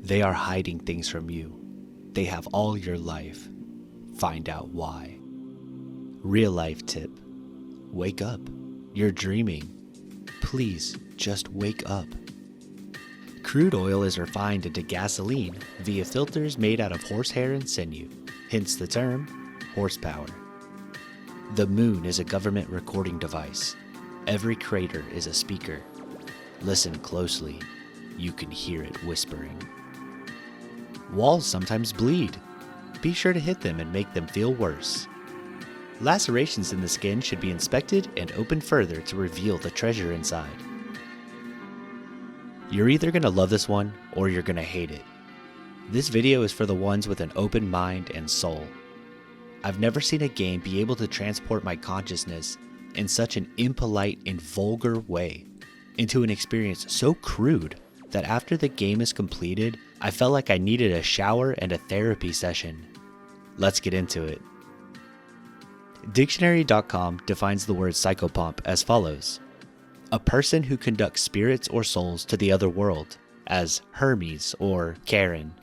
They are hiding things from you. They have all your life. Find out why. Real life tip. Wake up. You're dreaming. Please just wake up. Crude oil is refined into gasoline via filters made out of horsehair and sinew, hence the term horsepower. The moon is a government recording device. Every crater is a speaker. Listen closely. You can hear it whispering. Walls sometimes bleed. Be sure to hit them and make them feel worse. Lacerations in the skin should be inspected and opened further to reveal the treasure inside. You're either going to love this one or you're going to hate it. This video is for the ones with an open mind and soul. I've never seen a game be able to transport my consciousness in such an impolite and vulgar way into an experience so crude that after the game is completed, I felt like I needed a shower and a therapy session. Let's get into it. Dictionary.com defines the word psychopomp as follows: a person who conducts spirits or souls to the other world, as Hermes or Karen.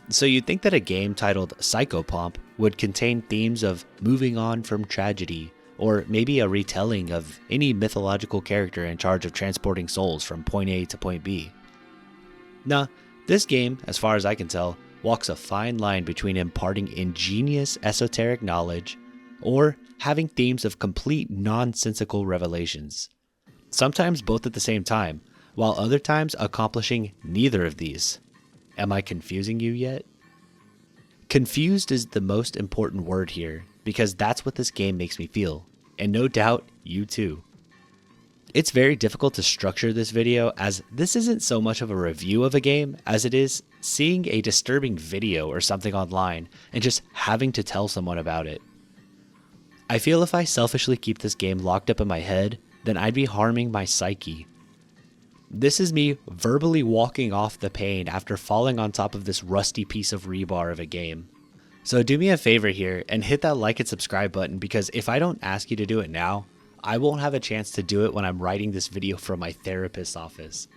So you'd think that a game titled Psychopomp would contain themes of moving on from tragedy, or maybe a retelling of any mythological character in charge of transporting souls from point A to point B. Nah, this game, as far as I can tell, walks a fine line between imparting ingenious esoteric knowledge or having themes of complete nonsensical revelations. Sometimes both at the same time, while other times accomplishing neither of these. Am I confusing you yet? Confused is the most important word here, because that's what this game makes me feel, and no doubt you too. It's very difficult to structure this video, as this isn't so much of a review of a game as it is seeing a disturbing video or something online and just having to tell someone about it. I feel if I selfishly keep this game locked up in my head, then I'd be harming my psyche. This is me verbally walking off the pain after falling on top of this rusty piece of rebar of a game. So do me a favor here and hit that like and subscribe button, because if I don't ask you to do it now, I won't have a chance to do it when I'm writing this video from my therapist's office.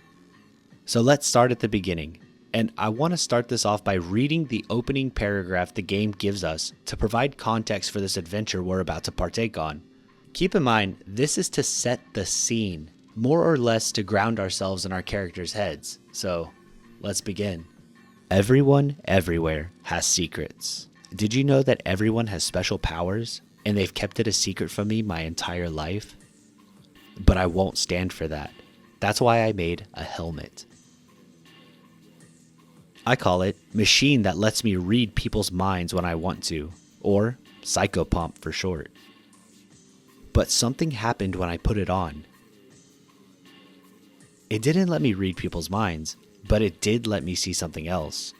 So let's start at the beginning. And I want to start this off by reading the opening paragraph the game gives us to provide context for this adventure we're about to partake on. Keep in mind, this is to set the scene, more or less to ground ourselves in our characters' heads. So let's begin. Everyone everywhere has secrets. Did you know that everyone has special powers and they've kept it a secret from me my entire life? But I won't stand for that. That's why I made a helmet. I call it machine that lets me read people's minds when I want to, or psychopomp for short. But something happened when I put it on. It didn't let me read people's minds, but it did let me see something else.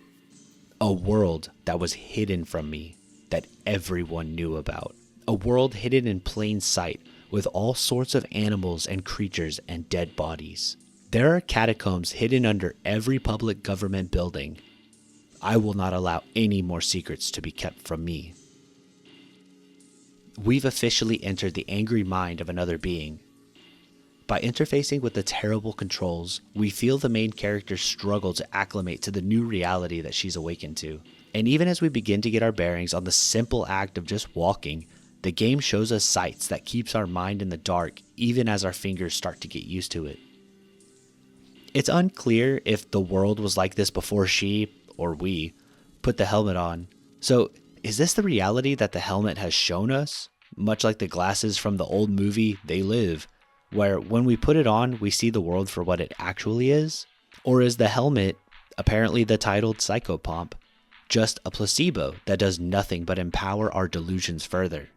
A world that was hidden from me, that everyone knew about. A world hidden in plain sight, with all sorts of animals and creatures and dead bodies. There are catacombs hidden under every public government building. I will not allow any more secrets to be kept from me. We've officially entered the angry mind of another being. By interfacing with the terrible controls, we feel the main character struggle to acclimate to the new reality that she's awakened to. And even as we begin to get our bearings on the simple act of just walking, the game shows us sights that keeps our mind in the dark even as our fingers start to get used to it. It's unclear if the world was like this before she, or we, put the helmet on. So is this the reality that the helmet has shown us? Much like the glasses from the old movie They Live, where when we put it on, we see the world for what it actually is? Or is the helmet, apparently the titled Psychopomp, just a placebo that does nothing but empower our delusions further?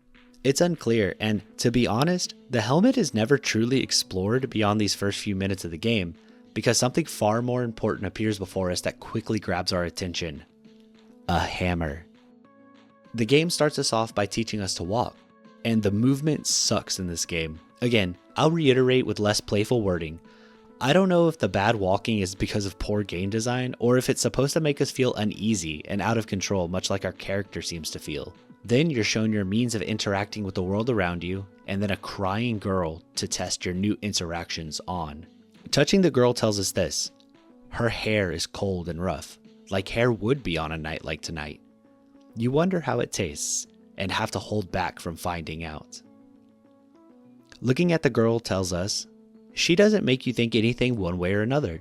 It's unclear, and to be honest, the helmet is never truly explored beyond these first few minutes of the game, because something far more important appears before us that quickly grabs our attention. A hammer. The game starts us off by teaching us to walk, and the movement sucks in this game. Again, I'll reiterate with less playful wording. I don't know if the bad walking is because of poor game design, or if it's supposed to make us feel uneasy and out of control, much like our character seems to feel. Then you're shown your means of interacting with the world around you, and then a crying girl to test your new interactions on. Touching the girl tells us this: her hair is cold and rough. like hair would be on a night like tonight. You wonder how it tastes and have to hold back from finding out. Looking at the girl tells us she doesn't make you think anything one way or another.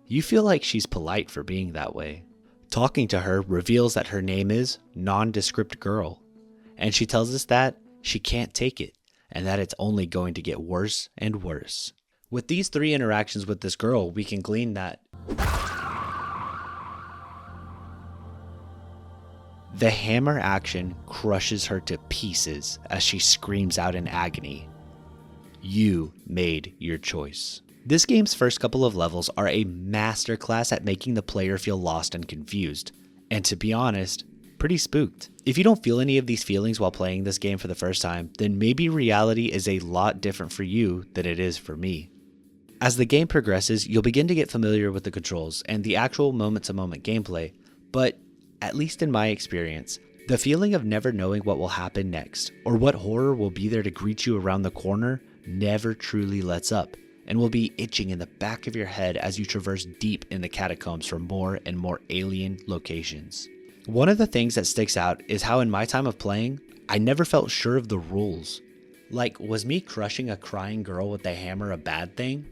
You feel like she's polite for being that way. Talking to her reveals that her name is Nondescript Girl, and she tells us that she can't take it and that it's only going to get worse and worse. With these 3 interactions with this girl, we can glean that the hammer action crushes her to pieces as she screams out in agony. You made your choice. This game's first couple of levels are a masterclass at making the player feel lost and confused, and to be honest, pretty spooked. If you don't feel any of these feelings while playing this game for the first time, then maybe reality is a lot different for you than it is for me. As the game progresses, you'll begin to get familiar with the controls and the actual moment-to-moment gameplay, but at least in my experience, the feeling of never knowing what will happen next or what horror will be there to greet you around the corner never truly lets up and will be itching in the back of your head as you traverse deep in the catacombs for more and more alien locations. One of the things that sticks out is how in my time of playing, I never felt sure of the rules. Like, was me crushing a crying girl with a hammer a bad thing?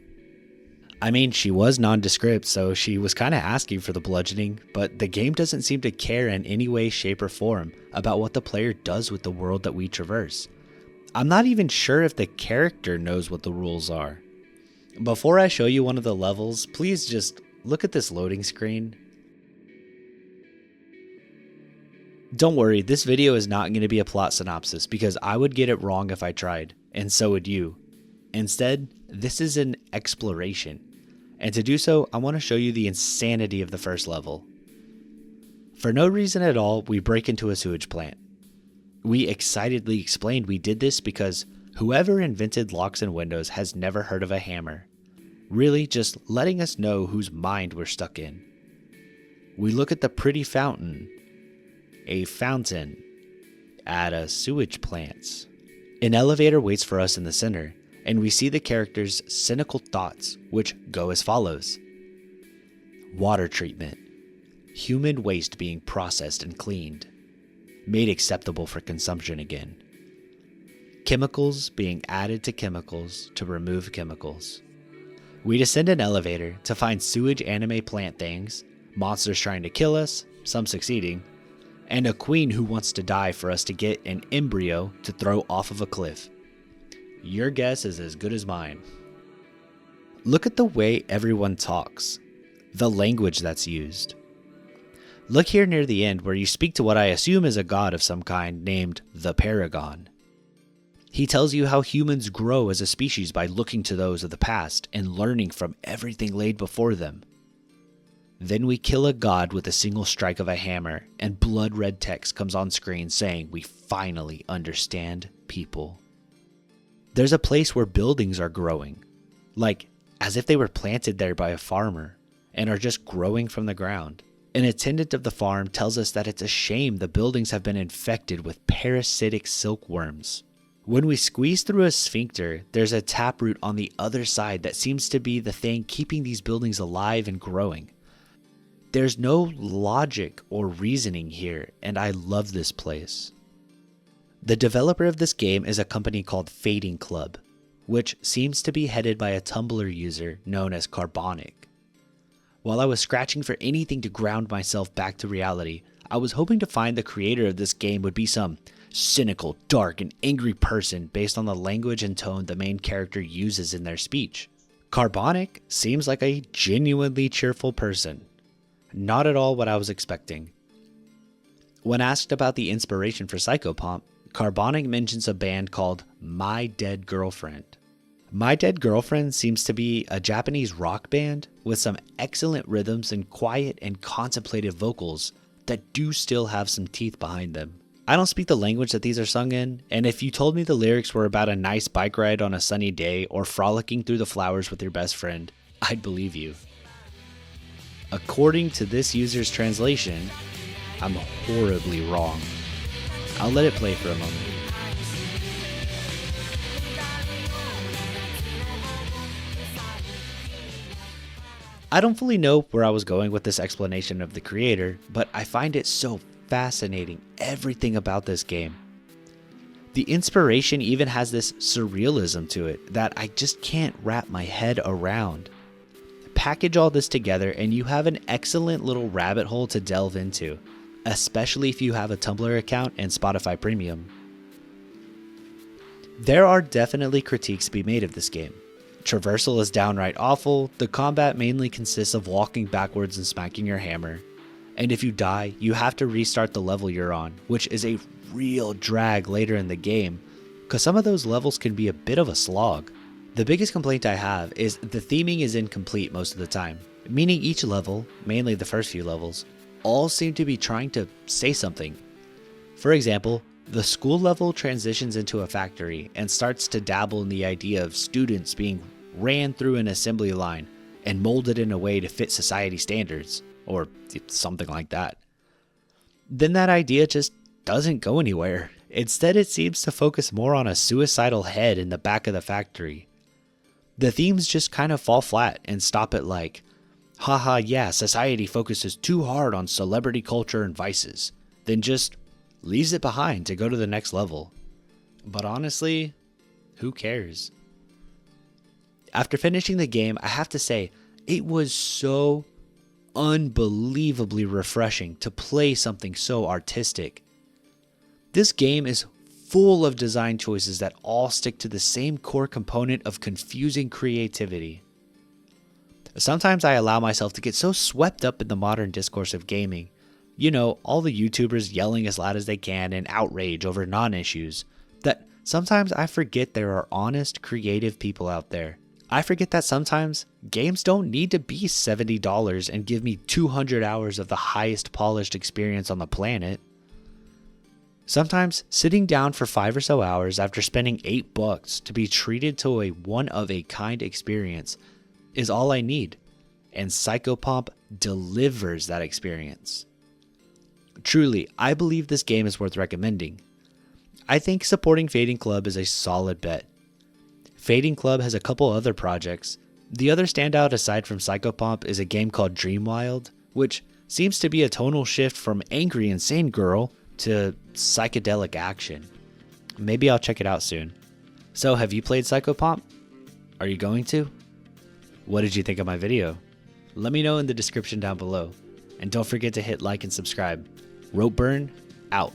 I mean, she was nondescript, so she was kind of asking for the bludgeoning, but the game doesn't seem to care in any way, shape, or form about what the player does with the world that we traverse. I'm not even sure if the character knows what the rules are. Before I show you one of the levels, please just look at this loading screen. Don't worry, this video is not going to be a plot synopsis because I would get it wrong if I tried, and so would you. Instead, this is an exploration. And to do so, I want to show you the insanity of the first level. For no reason at all, we break into a sewage plant. We excitedly explained we did this because whoever invented locks and windows has never heard of a hammer. Really just letting us know whose mind we're stuck in. We look at the pretty fountain. A fountain at a sewage plant. An elevator waits for us in the center, and we see the character's cynical thoughts, which go as follows. Water treatment. Human waste being processed and cleaned. Made acceptable for consumption again. Chemicals being added to chemicals to remove chemicals. We descend an elevator to find sewage anime plant things, monsters trying to kill us, some succeeding, and a queen who wants to die for us to get an embryo to throw off of a cliff. Your guess is as good as mine. Look at the way everyone talks, the language that's used. Look here near the end where you speak to what I assume is a god of some kind named the Paragon. He tells you how humans grow as a species by looking to those of the past and learning from everything laid before them. Then we kill a god with a single strike of a hammer, and blood red text comes on screen saying we finally understand people. There's a place where buildings are growing, like as if they were planted there by a farmer, and are just growing from the ground. An attendant of the farm tells us that it's a shame the buildings have been infected with parasitic silkworms. When we squeeze through a sphincter, there's a taproot on the other side that seems to be the thing keeping these buildings alive and growing. There's no logic or reasoning here, and I love this place. The developer of this game is a company called Fading Club, which seems to be headed by a Tumblr user known as Carbonic. While I was scratching for anything to ground myself back to reality, I was hoping to find the creator of this game would be some cynical, dark, and angry person based on the language and tone the main character uses in their speech. Carbonic seems like a genuinely cheerful person. Not at all what I was expecting. When asked about the inspiration for Psychopomp, Carbonic mentions a band called My Dead Girlfriend. My Dead Girlfriend seems to be a Japanese rock band with some excellent rhythms and quiet and contemplative vocals that do still have some teeth behind them. I don't speak the language that these are sung in, and if you told me the lyrics were about a nice bike ride on a sunny day or frolicking through the flowers with your best friend, I'd believe you. According to this user's translation, I'm horribly wrong. I'll let it play for a moment. I don't fully know where I was going with this explanation of the creator, but I find it so fascinating, everything about this game. The inspiration even has this surrealism to it that I just can't wrap my head around. Package all this together and you have an excellent little rabbit hole to delve into, especially if you have a Tumblr account and Spotify Premium. There are definitely critiques to be made of this game. Traversal is downright awful, the combat mainly consists of walking backwards and smacking your hammer, and if you die, you have to restart the level you're on, which is a real drag later in the game, because some of those levels can be a bit of a slog. The biggest complaint I have is the theming is incomplete most of the time, meaning each level, mainly the first few levels, all seem to be trying to say something. For example, the school level transitions into a factory and starts to dabble in the idea of students being ran through an assembly line and molded in a way to fit society standards, or something like that. Then that idea just doesn't go anywhere. Instead, it seems to focus more on a suicidal head in the back of the factory. The themes just kind of fall flat and stop at like, haha, yeah, society focuses too hard on celebrity culture and vices, then just leaves it behind to go to the next level. But honestly, who cares? After finishing the game, I have to say, it was so unbelievably refreshing to play something so artistic. This game is full of design choices that all stick to the same core component of confusing creativity. Sometimes I allow myself to get so swept up in the modern discourse of gaming. You know, all the YouTubers yelling as loud as they can in outrage over non-issues, that sometimes I forget there are honest, creative people out there. I forget that sometimes games don't need to be $70 and give me 200 hours of the highest polished experience on the planet. Sometimes sitting down for 5 or so hours after spending $8 to be treated to a one-of-a-kind experience is all I need, and Psychopomp delivers that experience. Truly, I believe this game is worth recommending. I think supporting Fading Club is a solid bet. Fading Club has a couple other projects. The other standout aside from Psychopomp is a game called Dreamwild, which seems to be a tonal shift from Angry Insane Girl to psychedelic action. Maybe I'll check it out soon. So have you played Psychopomp? Are you going to? What did you think of my video? Let me know in the description down below. And don't forget to hit like and subscribe. Ropeburn, out.